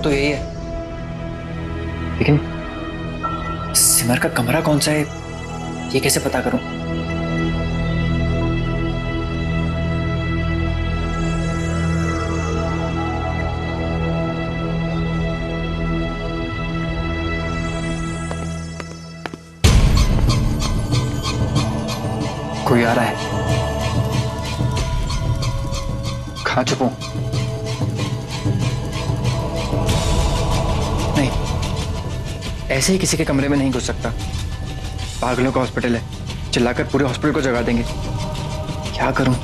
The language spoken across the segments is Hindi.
तो यही है, लेकिन सिमर का कमरा कौन सा है ये कैसे पता करूं? कोई आ रहा है। कहाँ छुपूं? नहीं, ऐसे ही किसी के कमरे में नहीं घुस सकता। पागलों का हॉस्पिटल है, चिल्लाकर पूरे हॉस्पिटल को जगा देंगे। क्या करूं?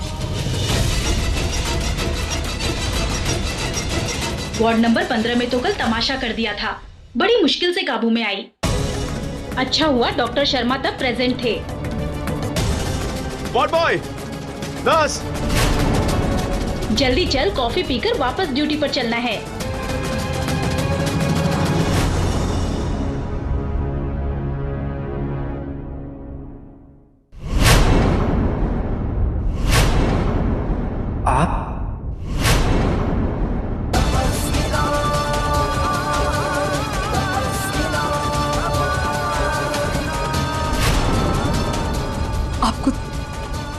वार्ड नंबर 15 में तो कल तमाशा कर दिया था, बड़ी मुश्किल से काबू में आई। अच्छा हुआ डॉक्टर शर्मा तब प्रेजेंट थे। वार्ड बॉय, नर्स, जल्दी चल, कॉफी पीकर वापस ड्यूटी पर चलना है। आप?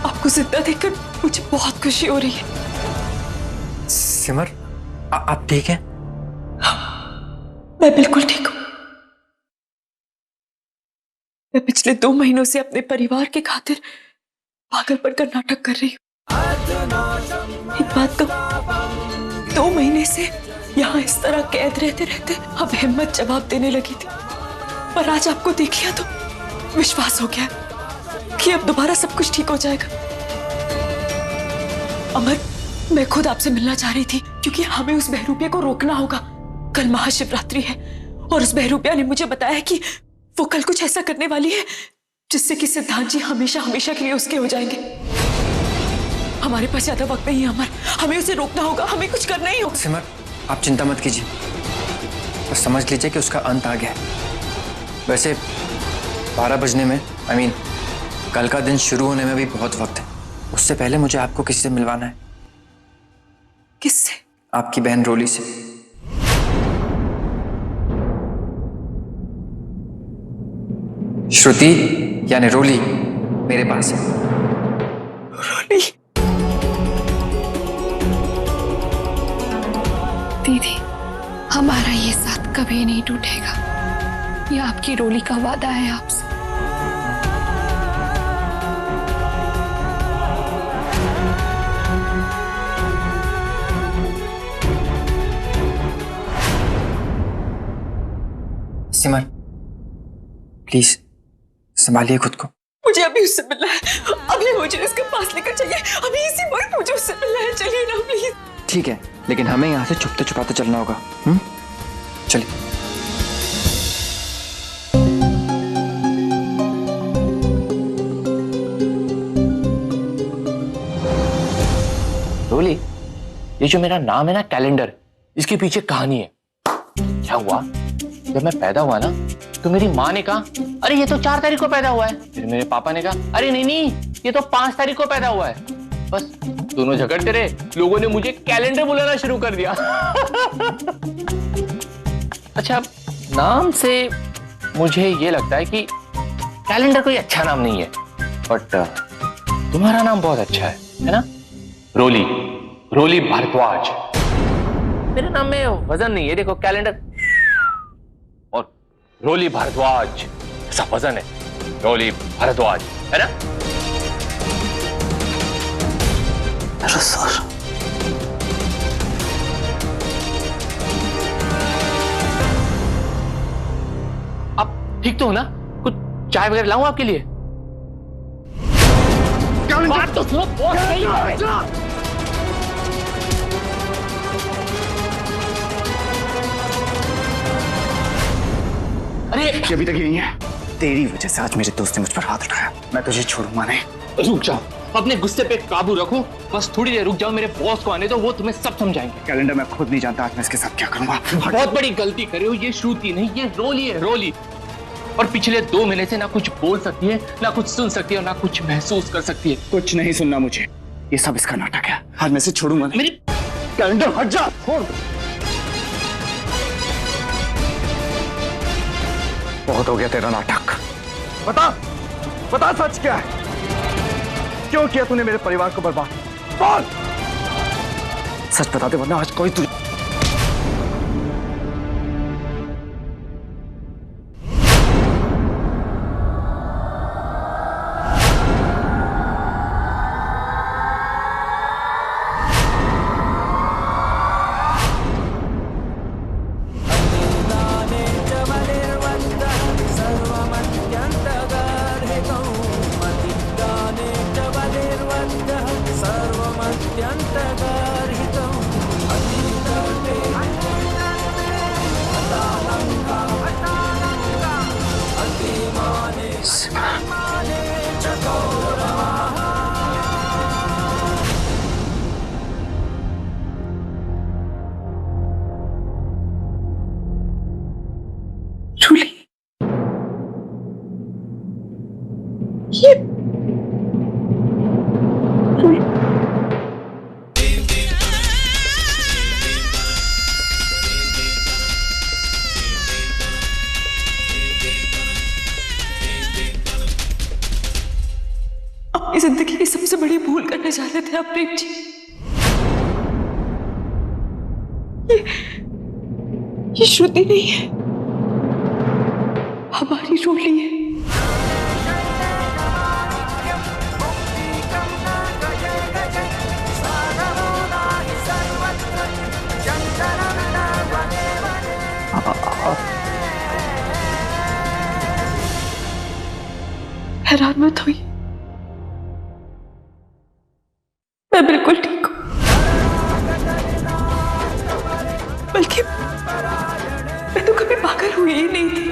आपको जिंदा देखकर मुझे बहुत खुशी हो रही है। सिमर, आप ठीक हैं? मैं बिल्कुल ठीक हूं। मैं पिछले 2 महीनों से अपने परिवार के खातिर पागल बनकर नाटक कर रही हूं। एक बात तो 2 महीने से यहाँ इस तरह कैद रहते रहते अब हिम्मत जवाब देने लगी थी, पर आज आपको देख लिया तो विश्वास हो गया कि अब दोबारा सब कुछ ठीक हो जाएगा। अमर, मैं खुद आपसे मिलना चाह रही थी क्योंकि हमें उस बहरूपिया को रोकना होगा। कल महाशिवरात्रि है और उस बहरूपिया ने मुझे बताया कि वो कल कुछ ऐसा करने वाली है जिससे कि सिद्धांत जी हमेशा हमेशा के लिए उसके हो जाएंगे। हमारे पास ज्यादा वक्त नहीं है अमर, हमें उसे रोकना होगा, हमें कुछ करना ही होगा। सिमर, आप चिंता मत कीजिए, बस समझ लीजिए कि उसका अंत आ गया है। वैसे 12 बजने में, कल का दिन शुरू होने में भी बहुत वक्त है। उससे पहले मुझे आपको किसी से मिलवाना है। किससे? आपकी बहन रोली से। श्रुति यानी रोली मेरे पास है। रोली? दीदी, हमारा ये साथ कभी नहीं टूटेगा, ये आपकी रोली का वादा है आपसे। सिमर, प्लीज संभालिए खुद को। मुझे अभी उससे मिलना है, अभी मुझे उसके पास लेकर चाहिए, अभी इसी वक्त मुझे उससे मिलना है। चलिए ना प्लीज। ठीक है, लेकिन हमें यहाँ से छुपते छुपाते चलना होगा। चलिए। रोली, ये जो मेरा नाम है ना कैलेंडर, इसके पीछे कहानी है। क्या हुआ, जब मैं पैदा हुआ ना तो मेरी माँ ने कहा अरे ये तो 4 तारीख को पैदा हुआ है। फिर मेरे पापा ने कहा अरे नहीं नहीं ये तो 5 तारीख को पैदा हुआ है। बस दोनों झगड़ते रहे, लोगों ने मुझे कैलेंडर बुलाना शुरू कर दिया। अच्छा, नाम से मुझे ये लगता है कि कैलेंडर कोई अच्छा नाम नहीं है, बट तुम्हारा नाम बहुत अच्छा है ना? रोली, रोली भारद्वाज। मेरे नाम में वजन नहीं है, देखो कैलेंडर और रोली भारद्वाज ऐसा वजन है। रोली भारद्वाज है ना? अरे सर, आप ठीक तो हो ना? कुछ चाय वगैरह लाऊं आपके लिए? बात तो सुनो, बहुत सही है। अरे अभी तक यही है, तेरी वजह से आज मेरे दोस्त ने मुझ पर हाथ उठाया। मैं तुझे छोड़ूंगा नहीं। रुक जाओ, अपने गुस्से पे काबू रखो, बस थोड़ी देर रुक जाओ, मेरे बॉस को आने दो, वो तुम्हें सब समझाएंगे। कैलेंडर मैं खुद नहीं जानता आज मैं इसके साथ क्या करूंगा। बहुत बड़ी गलती कर रहे हो, ये श्रुति नहीं, ये रोली है, रोली। और पिछले 2 महीने से ना कुछ बोल सकती है, ना कुछ सुन सकती है, और ना कुछ महसूस कर सकती है। कुछ नहीं सुनना मुझे, ये सब इसका नाटक है। आज मैं इसे छोड़ूंगा नहीं। मेरी कैलेंडर हट जा। छोड़। बहुत हो गया तेरा नाटक। बता बता सच क्या है? क्यों किया तूने मेरे परिवार को बर्बाद? बोल, सच बता दे वरना आज कोई तुझे। रूली, ये रूली, अपनी जिंदगी की सबसे बड़ी भूल करने जा रहे थे आप प्रेम जी। ये श्रुति नहीं है, हमारी रोली है। हैरान मत होइए, मैं बिल्कुल ठीक हूं। बल्कि मैं तो कभी पागल हुई ही नहीं थी।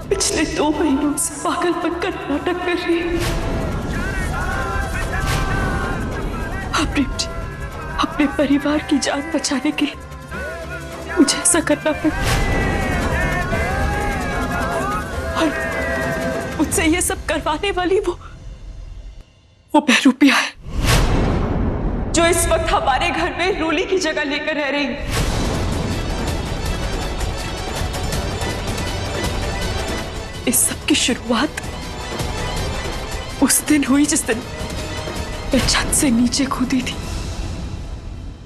पिछले 2 महीनों से पागलपन का नाटक कर रही हूं। हाँ प्रेम जी, अपने परिवार की जान बचाने के लिए मुझे ऐसा करना पड़ा और मुझसे ये सब करवाने वाली वो बहरूपिया है जो इस वक्त हमारे घर में रूली की जगह लेकर रह रही है। इस सब की शुरुआत उस दिन हुई जिस दिन मैं छत से नीचे कूदी थी।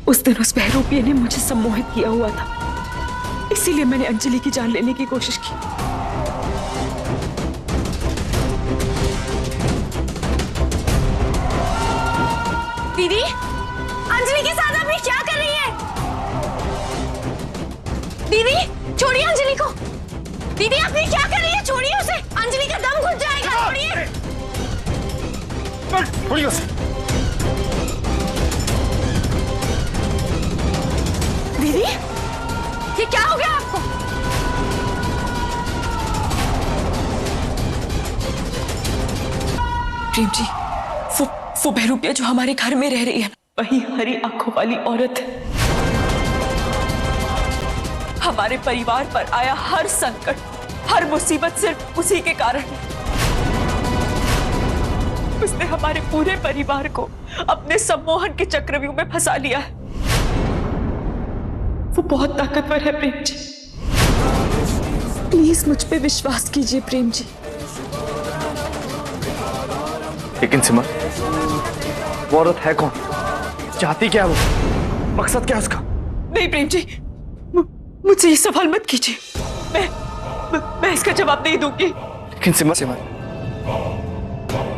उस दिन उस बहरूपिया ने मुझे सम्मोहित किया हुआ था, इसीलिए मैंने अंजलि की जान लेने की कोशिश की। दीदी, अंजलि के साथ आप ये क्या कर रही है? दीदी, छोड़िए अंजलि को। दीदी, आप ये क्या कर रही है? छोड़िए उसे, अंजलि का दम घुट जाएगा। छोड़िए, छोड़िए उसे। दीदी, ये क्या हो गया आपको? प्रेम जी, वो बहरूपिया जो हमारे घर में रह रही है, वही हरी आंखों वाली औरत है। हमारे परिवार पर आया हर संकट, हर मुसीबत सिर्फ उसी के कारण है। उसने हमारे पूरे परिवार को अपने सम्मोहन के चक्रव्यूह में फंसा लिया है। वो बहुत ताकतवर है प्रेम जी, प्लीज मुझ पे विश्वास कीजिए प्रेम जी। लेकिन सिमर, वो औरत है कौन? चाहती क्या है वो? मकसद क्या है उसका? नहीं प्रेम जी, मुझसे ये सवाल मत कीजिए। मैं इसका जवाब नहीं दूंगी। लेकिन सिमर,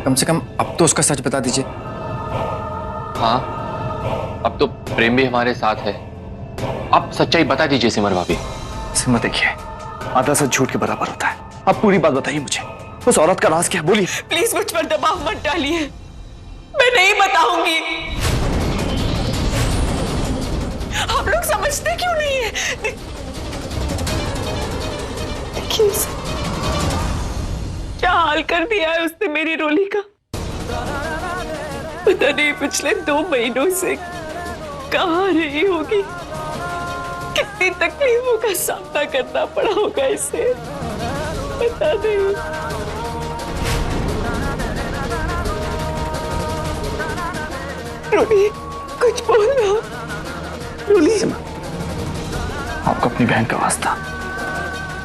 कम से कम अब तो उसका सच बता दीजिए। हाँ, अब तो प्रेम भी हमारे साथ है। अब सच्चाई बता दीजिए सिमर भाभी। सिमर देखिए, आधा सच झूठ के बराबर होता है। अब पूरी बात बताइए मुझे, उस औरत का राज क्या है? बोलिए। प्लीज मुझ पर दबाव मत डालिए, मैं नहीं बताऊंगी। आप लोग समझते क्यों नहीं है? देखिए क्या हाल कर दिया है उसने मेरी रोली का। पता नहीं पिछले 2 महीनों से कहाँ रही होगी, कितनी तकलीफों का सामना करना पड़ा होगा इसे, पता नहीं। रोली, कुछ बोलना। रोली, आपको अपनी बहन का वास्ता,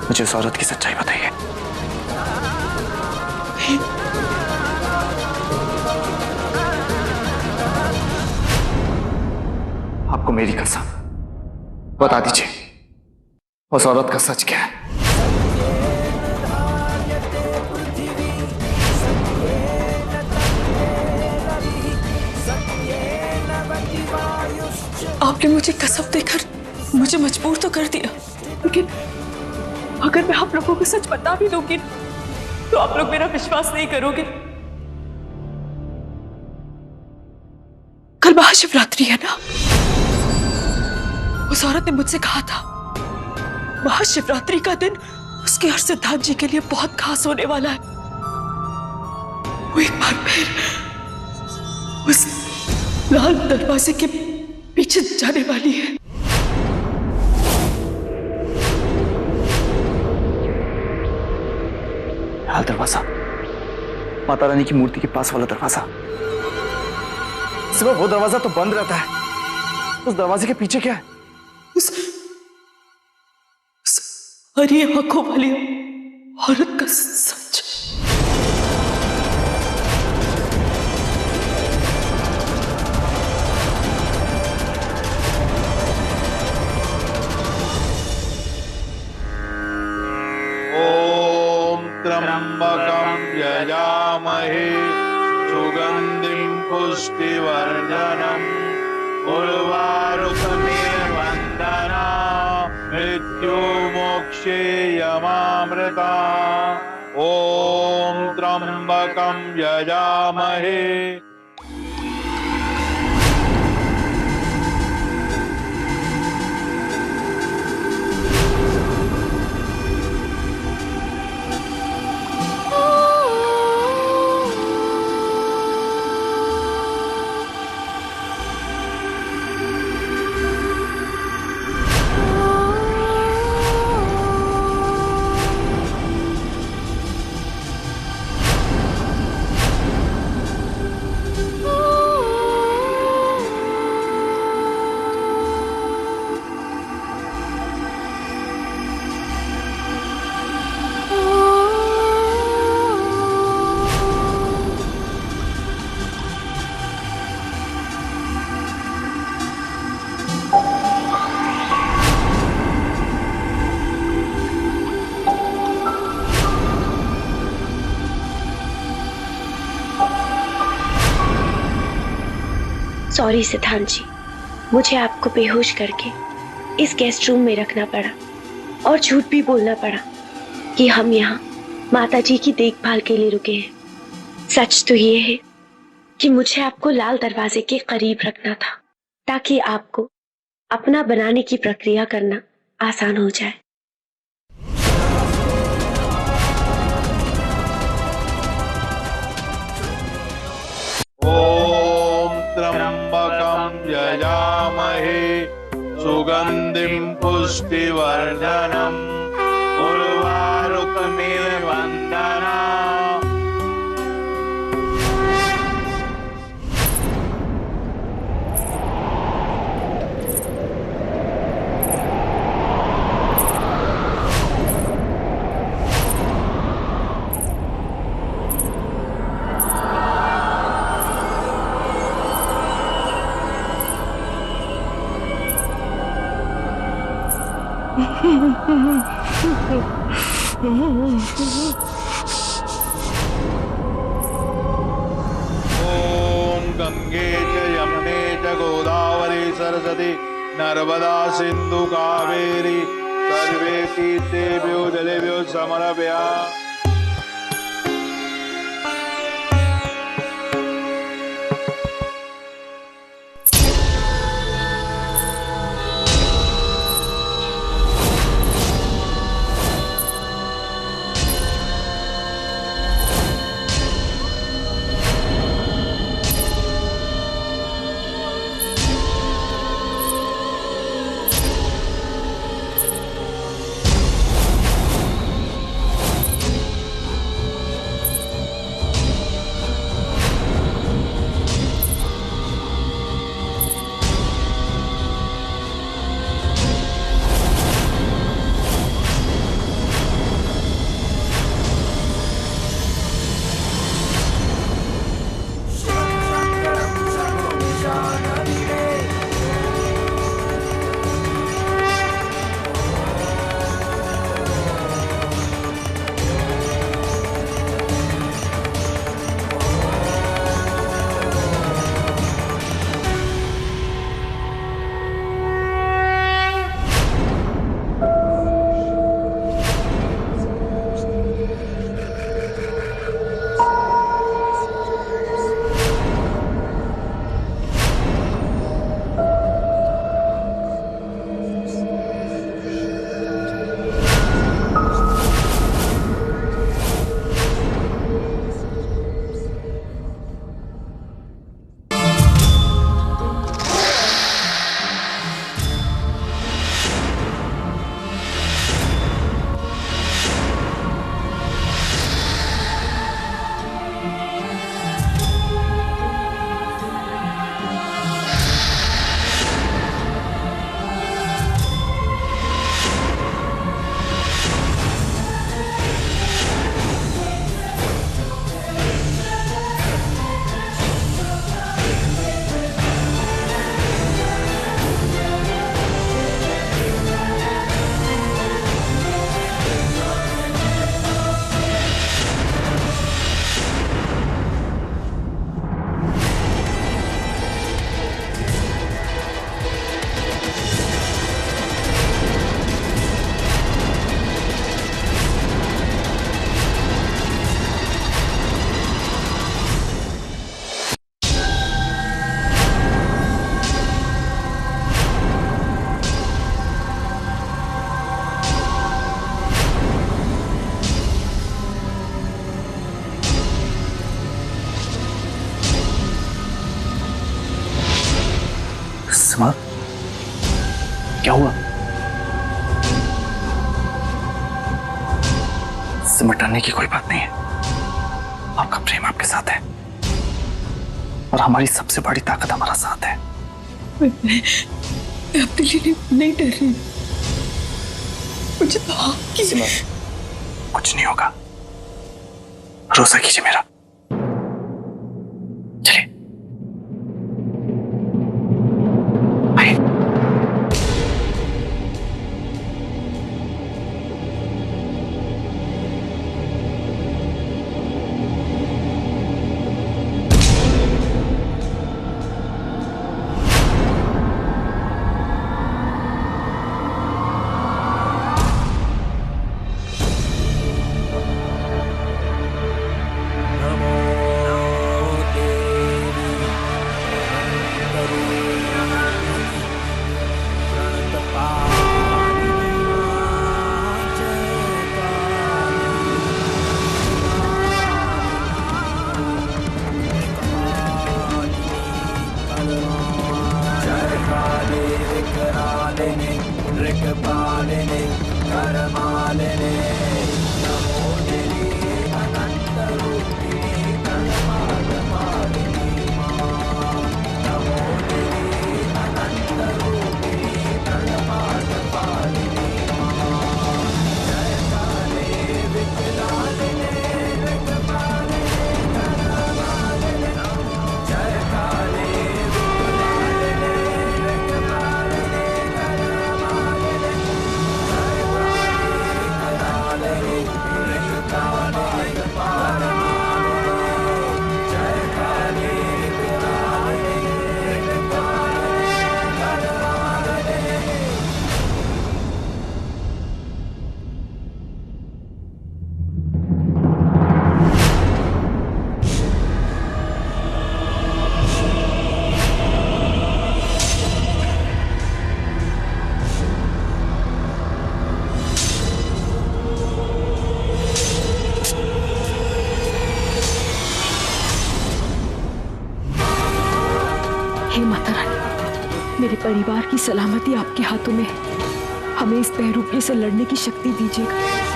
मुझे उस औरत की सच्चाई बताइए। आपको मेरी कसम, बता दीजिए उस औरत का सच क्या है? आपने मुझे कसम देकर मुझे मजबूर तो कर दिया, लेकिन अगर मैं आप लोगों को सच बता भी दूंगी तो आप लोग मेरा विश्वास नहीं करोगे। कल महाशिवरात्रि है ना, उस औरत ने मुझसे कहा था महाशिवरात्रि का दिन उसके और सिद्धांत जी के लिए बहुत खास होने वाला है। वो एक बार फिर उस लाल दरवाजे के पीछे जाने वाली है। लाल दरवाजा, माता रानी की मूर्ति के पास वाला दरवाजा। सिर्फ वो दरवाजा तो बंद रहता है, उस दरवाजे के पीछे क्या है? उस हरी आंखों वाली औरत का सच। त्र्यंबकं यजामहे सुगंधिं पुष्टिवर्धनम् उर्वारुकमिर्वन्दना मृत्युमोक्षे यमामृता। ॐ त्र्यंबकं यजामहे। सॉरी सिद्धांत जी, मुझे आपको बेहोश करके इस गेस्ट रूम में रखना पड़ा और झूठ भी बोलना पड़ा कि हम यहाँ माता जी की देखभाल के लिए रुके हैं। सच तो ये है कि मुझे आपको लाल दरवाजे के करीब रखना था ताकि आपको अपना बनाने की प्रक्रिया करना आसान हो जाए। त्र्यंबकं यजामहे सुगंधिं पुष्टिवर्धनम् उर्वारुकमिर्वन्दना। ओम गंगे च यमुने च गोदावरी सरस्वती नर्मदा सिंधु कावेरी सर्वे तीर्थेभ्यो जलेभ्यो समर्पयामि। सीमा, क्या हुआ? सिमटने की कोई बात नहीं है। आपका प्रेम आपके साथ है और हमारी सबसे बड़ी ताकत हमारा साथ है। मैं अपने लिए नहीं डर रही, मुझे तो आपकी सीमा, कुछ नहीं होगा, भरोसा कीजिए मेरा। चलिए आइए। हे माता रानी, मेरे परिवार की सलामती आपके हाथों में है। हमें इस बहरूपी से लड़ने की शक्ति दीजिएगा।